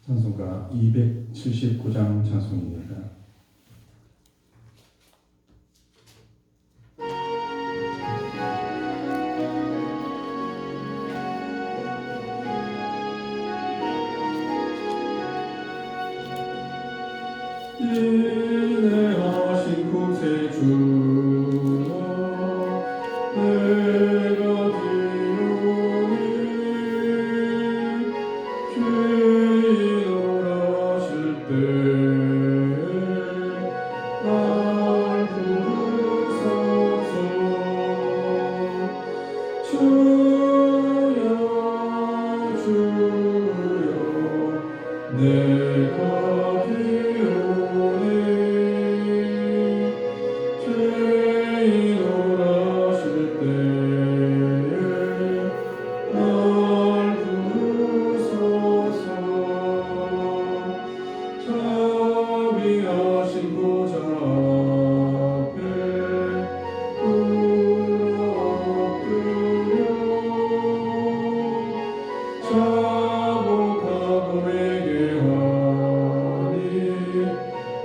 찬송가 279장 찬송입니다. 인내하신 구세주여 내가 비오니 주인을 하실 때 날 부르소서. 주여 주여 내가 비오니 주인을 하실 때 날 부르소서. 자비하신 보좌 앞에 엎드려 자복하고 회개하니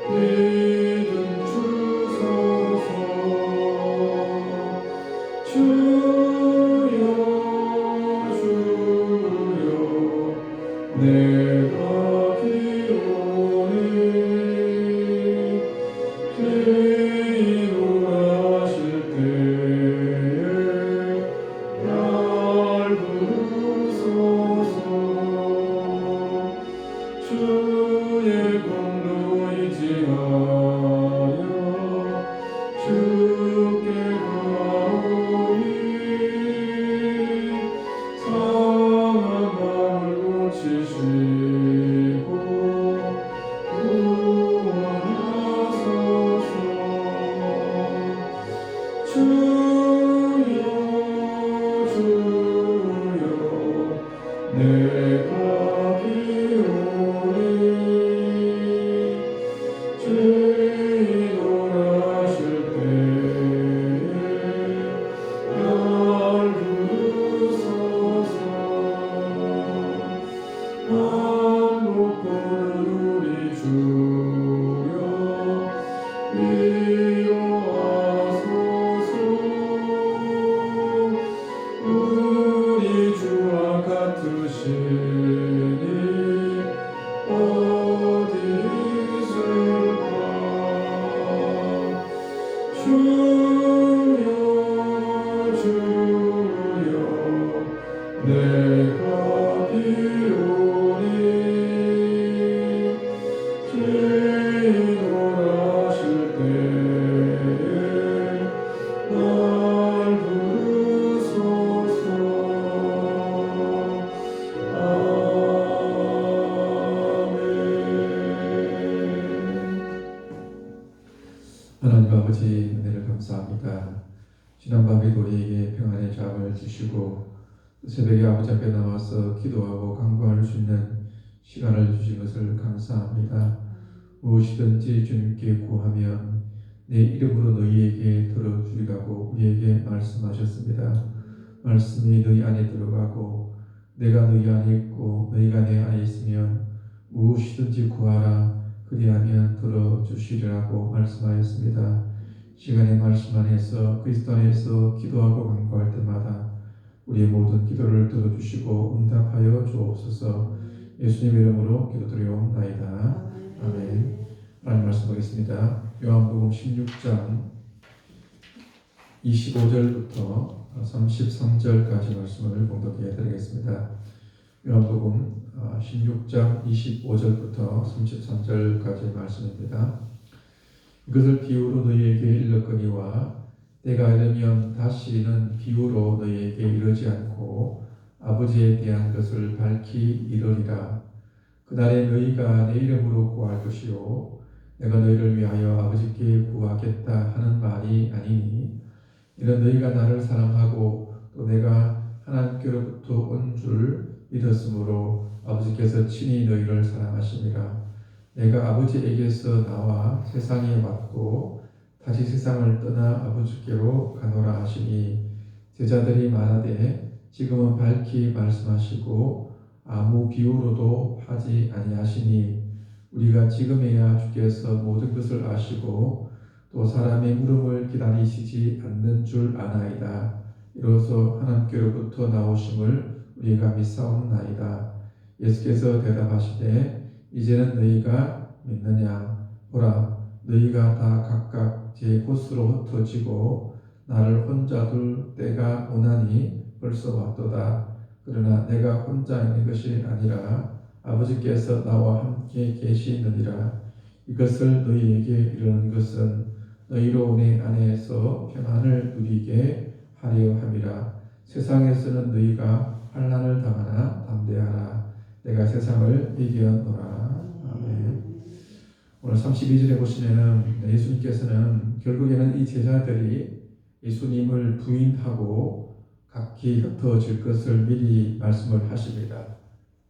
믿음 주소서. 주여 주여 내가 비오니 주인을 하실 때에 날 부르소서. 주의 공로 의지하여 주께 가오니 상한 마음을 고치시고 구원하소서. 주여 주여 내가 비오니 주인을 하실 때에 날 부르소서. 맘 놓고는 우리 주여 위로하소서. 우리 주와 같으시니 어디 있을까. 주여 주여 내가 비오니 주인을 하실 때에 날 부르소서. 아멘. 하나님 아버지 은혜를 감사합니다. 지난 밤에도 우리에게 평안의 잠을 주시고 새벽에 아버지 앞에 나와서 기도하고 간구할 수 있는 시간을 주신 것을 감사합니다. 무엇이든지 주님께 구하면 내 이름으로 너희에게 들어주리라고 우리에게 말씀하셨습니다. 말씀이 너희 안에 들어가고 내가 너희 안에 있고 너희가 내 안에 있으면 무엇이든지 구하라 그리하면 들어주시리라고 말씀하였습니다. 시간의 말씀 안에서 그리스도 안에서 기도하고 간구할 때마다 우리의 모든 기도를 들어주시고 응답하여 주옵소서. 예수님 이름으로 기도드리옵나이다. 아멘. 하나님 말씀 보겠습니다. 요한복음 16장 25절부터 33절까지 말씀을 봉독해 드리겠습니다. 요한복음 16장 25절부터 33절까지 말씀입니다. 이것을 비유로 너희에게 일렀거니와 때가 이르면 다시는 비유로 너희에게 이르지 않고 아버지에 대한 것을 밝히 이르리라. 그날에 너희가 내 이름으로 구할 것이요 내가 너희를 위하여 아버지께 구하겠다 하는 말이 아니니 이는 너희가 나를 사랑하고 또 내가 하나님께로부터 온 줄 믿었으므로 아버지께서 친히 너희를 사랑하심이라. 내가 아버지에게서 나와 세상에 왔고 다시 세상을 떠나 아버지께로 가노라 하시니 제자들이 말하되 지금은 밝히 말씀하시고 아무 비유로도 하지 아니하시니 우리가 지금에야 주께서 모든 것을 아시고 또 사람의 물음을 기다리시지 않는 줄 아나이다. 이로써 하나님께로부터 나오심을 우리가 믿사옵나이다. 예수께서 대답하시되 이제는 너희가 믿느냐? 보라, 너희가 다 각각 제 곳으로 흩어지고 나를 혼자 둘 때가 오나니 벌써 왔도다. 그러나 내가 혼자 있는 것이 아니라 아버지께서 나와 함께 계시느니라. 이것을 너희에게 이르는 것은 너희로 내 안에서 평안을 누리게 하려 함이라. 세상에서는 너희가 환난을 당하나 담대하라. 내가 세상을 이겨노라. 아멘. 오늘 32절에 보시면은 예수님께서는 결국에는 이 제자들이 예수님을 부인하고 각기 흩어질 것을 미리 말씀을 하십니다.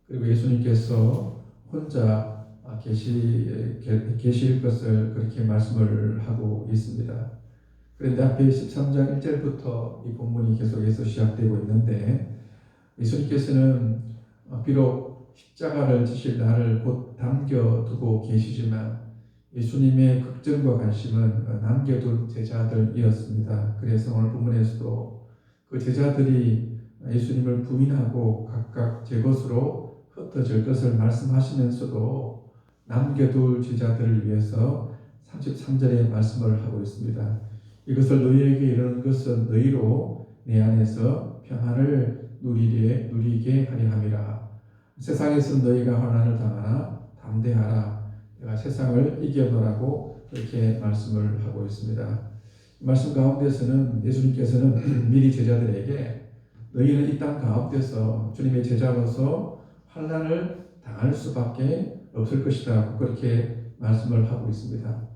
그리고 예수님께서 혼자 계실 것을 그렇게 말씀을 하고 있습니다. 그런데 앞에 13장 1절부터 이 본문이 계속해서 시작되고 있는데 예수님께서는 비록 십자가를 지실 날을 곧 남겨두고 계시지만 예수님의 걱정과 관심은 남겨둔 제자들이었습니다. 그래서 오늘 본문에서도 그 제자들이 예수님을 부인하고 각각 제 것으로 흩어질 것을 말씀하시면서도 남겨둘 제자들을 위해서 33절의 말씀을 하고 있습니다. 이것을 너희에게 이르는 것은 너희로 내 안에서 평안을 누리게 하려 함이라. 세상에서 너희가 환난을 당하나 담대하라. 내가 세상을 이겨노라고 그렇게 말씀을 하고 있습니다. 이 말씀 가운데서는 예수님께서는 미리 제자들에게 너희는 이 땅 가운데서 주님의 제자로서 환난을 당할 수밖에 없을 것이다. 그렇게 말씀을 하고 있습니다.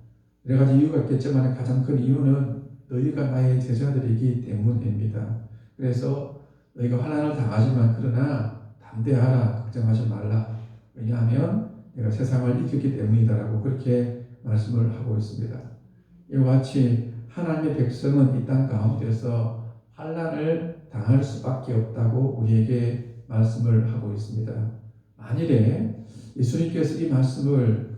여러 가지 이유가 있겠지만 가장 큰 이유는 너희가 나의 제자들이기 때문입니다. 그래서 너희가 환난을 당하지만 그러나 담대하라. 걱정하지 말라. 왜냐하면 내가 세상을 이겼기 때문이다라고 그렇게 말씀을 하고 있습니다. 이와 같이 하나님의 백성은 이 땅 가운데서 환난을 당할 수밖에 없다고 우리에게 말씀을 하고 있습니다. 만일에 예수님께서 이 말씀을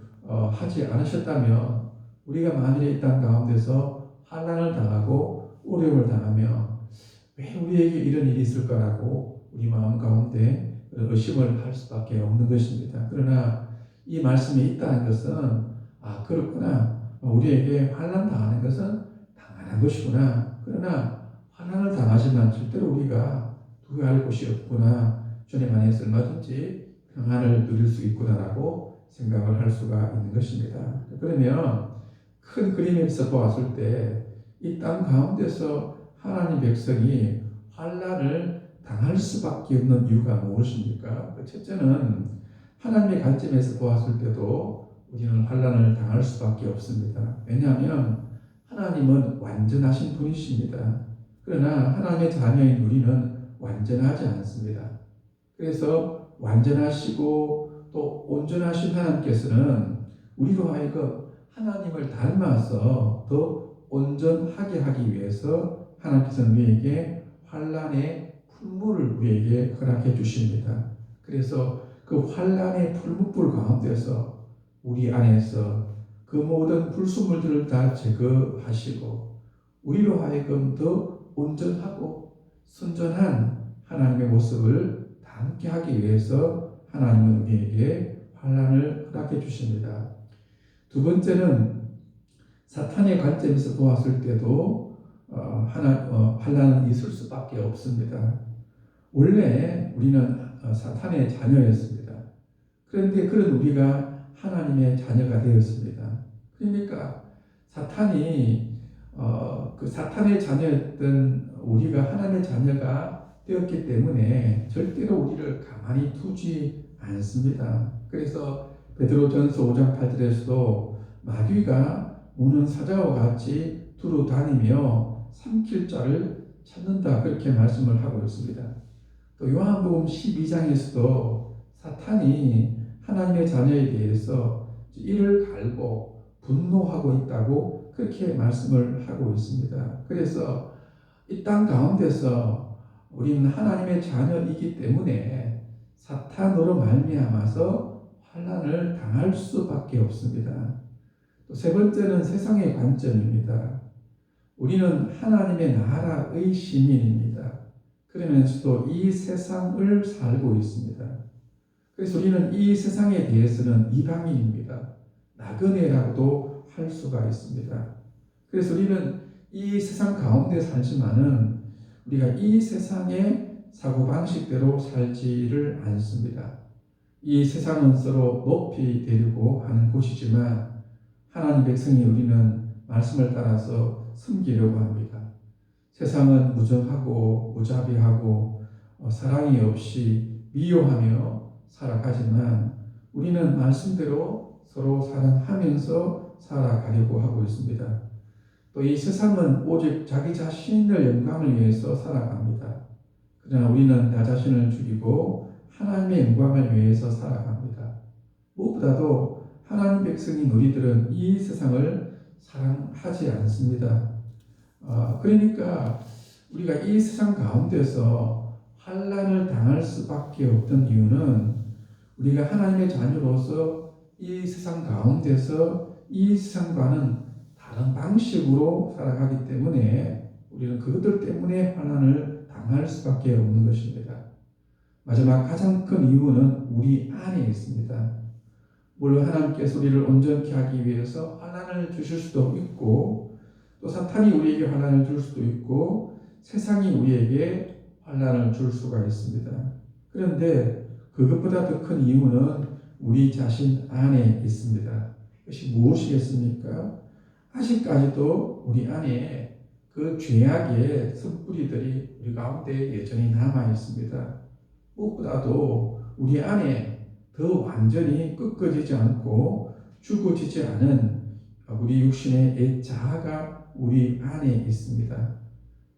하지 않으셨다면 우리가 만일에 이 땅 가운데서 환난을 당하고 어려움을 당하면 왜 우리에게 이런 일이 있을까라고 우리 마음 가운데 의심을 할 수밖에 없는 것입니다. 그러나 이 말씀이 있다는 것은 그렇구나. 우리에게 환난 당하는 것은 당연한 것이구나. 그러나 환난을 당하지만 절대로 우리가 두려워할 곳이 없구나. 주님 안에서 얼마든지 평안을 누릴 수 있구나라고 생각을 할 수가 있는 것입니다. 그러면 큰 그림에서 보았을 때 이 땅 가운데서 하나님 백성이 환난을 당할 수밖에 없는 이유가 무엇입니까? 첫째는 하나님의 관점에서 보았을 때도 우리는 환난을 당할 수밖에 없습니다. 왜냐하면 하나님은 완전하신 분이십니다. 그러나 하나님의 자녀인 우리는 완전하지 않습니다. 그래서 완전하시고 또 온전하신 하나님께서는 우리로 하여금 하나님을 닮아서 더 온전하게 하기 위해서 하나님께서는 우리에게 환난의 풀무를 우리에게 허락해 주십니다. 그래서 그 환난의 풀무불 가운데서 우리 안에서 그 모든 불순물들을 다 제거하시고 우리로 하여금 더 온전하고 선전한 하나님의 모습을 담게 하기 위해서 하나님은 우리에게 환난을 허락해 주십니다. 두 번째는 사탄의 관점에서 보았을 때도 환난은 있을 수밖에 없습니다. 원래 우리는 사탄의 자녀였습니다. 그런데 그런 우리가 하나님의 자녀가 되었습니다. 그러니까 사탄이 그 사탄의 자녀였던 우리가 하나님의 자녀가 되었기 때문에 절대로 우리를 가만히 두지 않습니다. 그래서 베드로전서 5장 8절에서도 마귀가 우는 사자와 같이 두루 다니며 삼킬 자를 찾는다 그렇게 말씀을 하고 있습니다. 또 요한복음 12장에서도 사탄이 하나님의 자녀에 대해서 이를 갈고 분노하고 있다고 그렇게 말씀을 하고 있습니다. 그래서 이 땅 가운데서 우리는 하나님의 자녀이기 때문에 사탄으로 말미암아서 환난을 당할 수밖에 없습니다. 또 세 번째는 세상의 관점입니다. 우리는 하나님의 나라의 시민입니다. 그러면서도 이 세상을 살고 있습니다. 그래서 우리는 이 세상에 대해서는 이방인입니다. 나그네라고도 할 수가 있습니다. 그래서 우리는 이 세상 가운데 살지만은 우리가 이 세상의 사고방식대로 살지를 않습니다. 이 세상은 서로 높이 되려고 하는 곳이지만 하나님 백성이 우리는 말씀을 따라서 섬기려고 합니다. 세상은 무정하고 무자비하고 사랑이 없이 미워하며 살아가지만 우리는 말씀대로 서로 사랑하면서 살아가려고 하고 있습니다. 또 이 세상은 오직 자기 자신의 영광을 위해서 살아갑니다. 그러나 우리는 나 자신을 죽이고 하나님의 영광을 위해서 살아갑니다. 무엇보다도 하나님 백성인 우리들은 이 세상을 사랑하지 않습니다. 그러니까 우리가 이 세상 가운데서 환난을 당할 수밖에 없던 이유는 우리가 하나님의 자녀로서 이 세상 가운데서 이 세상과는 다른 방식으로 살아가기 때문에 우리는 그것들 때문에 환난을 당할 수밖에 없는 것입니다. 마지막 가장 큰 이유는 우리 안에 있습니다. 물론 하나님께서 우리를 온전케 하기 위해서 환난을 주실 수도 있고 또 사탄이 우리에게 환난을 줄 수도 있고 세상이 우리에게 환난을 줄 수가 있습니다. 그런데 그것보다 더 큰 이유는 우리 자신 안에 있습니다. 그것이 무엇이겠습니까? 아직까지도 우리 안에 그 죄악의 쓴뿌리들이 우리 가운데 여전히 남아 있습니다. 무엇보다도 우리 안에 더 완전히 꺾어지지 않고 죽어지지 않은 우리 육신의 옛 자아가 우리 안에 있습니다.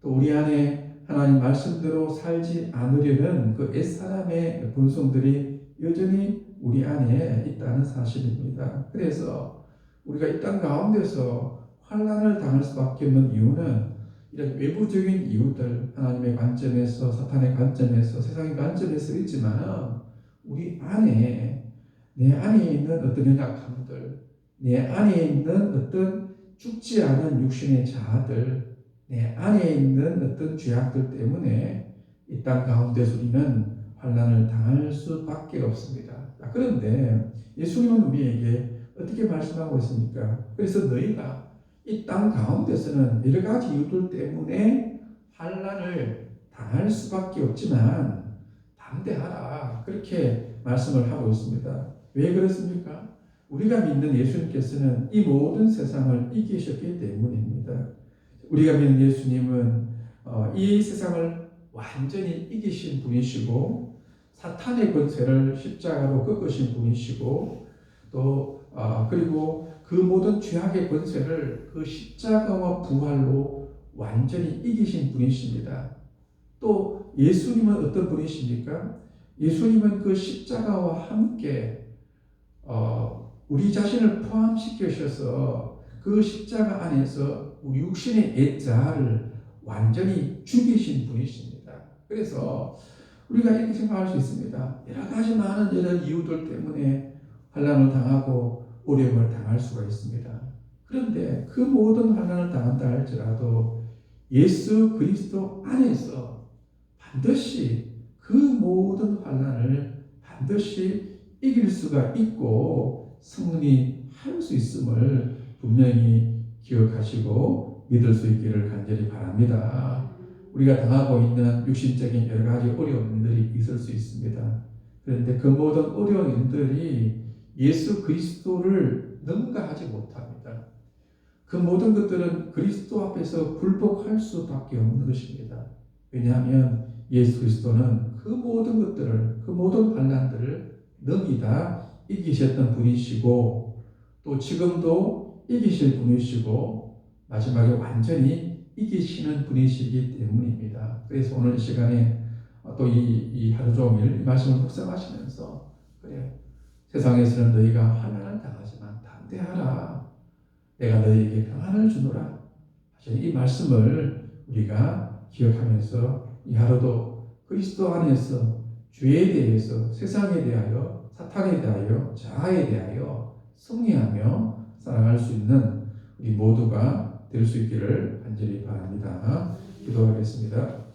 또 우리 안에 하나님 말씀대로 살지 않으려는 그 옛사람의 본성들이 여전히 우리 안에 있다는 사실입니다. 그래서 우리가 이 땅 가운데서 환난을 당할 수밖에 없는 이유는 이런 외부적인 이유들, 하나님의 관점에서, 사탄의 관점에서, 세상의 관점에서 있지만 우리 안에, 내 안에 있는 어떤 연약함들, 내 안에 있는 어떤 죽지 않은 육신의 자아들, 내 안에 있는 어떤 죄악들 때문에 이 땅 가운데서 우리는 환난을 당할 수밖에 없습니다. 그런데 예수님은 우리에게 어떻게 말씀하고 있습니까? 그래서 너희가 이 땅 가운데서는 여러 가지 이유들 때문에 환난을 당할 수밖에 없지만 담대하라. 그렇게 말씀을 하고 있습니다. 왜 그렇습니까? 우리가 믿는 예수님께서는 이 모든 세상을 이기셨기 때문입니다. 우리가 믿는 예수님은 이 세상을 완전히 이기신 분이시고 사탄의 권세를 십자가로 꺾으신 분이시고 또 그리고 그 모든 죄악의 권세를 그 십자가와 부활로 완전히 이기신 분이십니다. 또 예수님은 어떤 분이십니까? 예수님은 그 십자가와 함께 우리 자신을 포함시키셔서 그 십자가 안에서 우리 육신의 옛 자아를 완전히 죽이신 분이십니다. 그래서 우리가 이렇게 생각할 수 있습니다. 여러 가지 많은 이런 이유들 때문에 환난을 당하고 어려움을 당할 수가 있습니다. 그런데 그 모든 환난을 당한다 할지라도 예수 그리스도 안에서 반드시 그 모든 환난을 반드시 이길 수가 있고 승리할 수 있음을 분명히 기억하시고 믿을 수 있기를 간절히 바랍니다. 우리가 당하고 있는 육신적인 여러 가지 어려움들이 있을 수 있습니다. 그런데 그 모든 어려움들이 예수 그리스도를 능가하지 못합니다. 그 모든 것들은 그리스도 앞에서 굴복할 수밖에 없는 것입니다. 왜냐하면 예수 그리스도는 그 모든 것들을, 그 모든 환난들을 능히 다 이기셨던 분이시고 또 지금도 이기실 분이시고 마지막에 완전히 이기시는 분이시기 때문입니다. 그래서 오늘 이 시간에 또 이 하루 종일 이 말씀을 묵상하시면서 그래 세상에서는 너희가 환난을 당하지만 담대하라. 내가 너희에게 평안을 주노라. 이 말씀을 우리가 기억하면서 이 하루도 그리스도 안에서 죄에 대해서, 세상에 대하여, 사탄에 대하여, 자아에 대하여 승리하며 살아갈 수 있는 우리 모두가 될 수 있기를 간절히 바랍니다. 기도하겠습니다.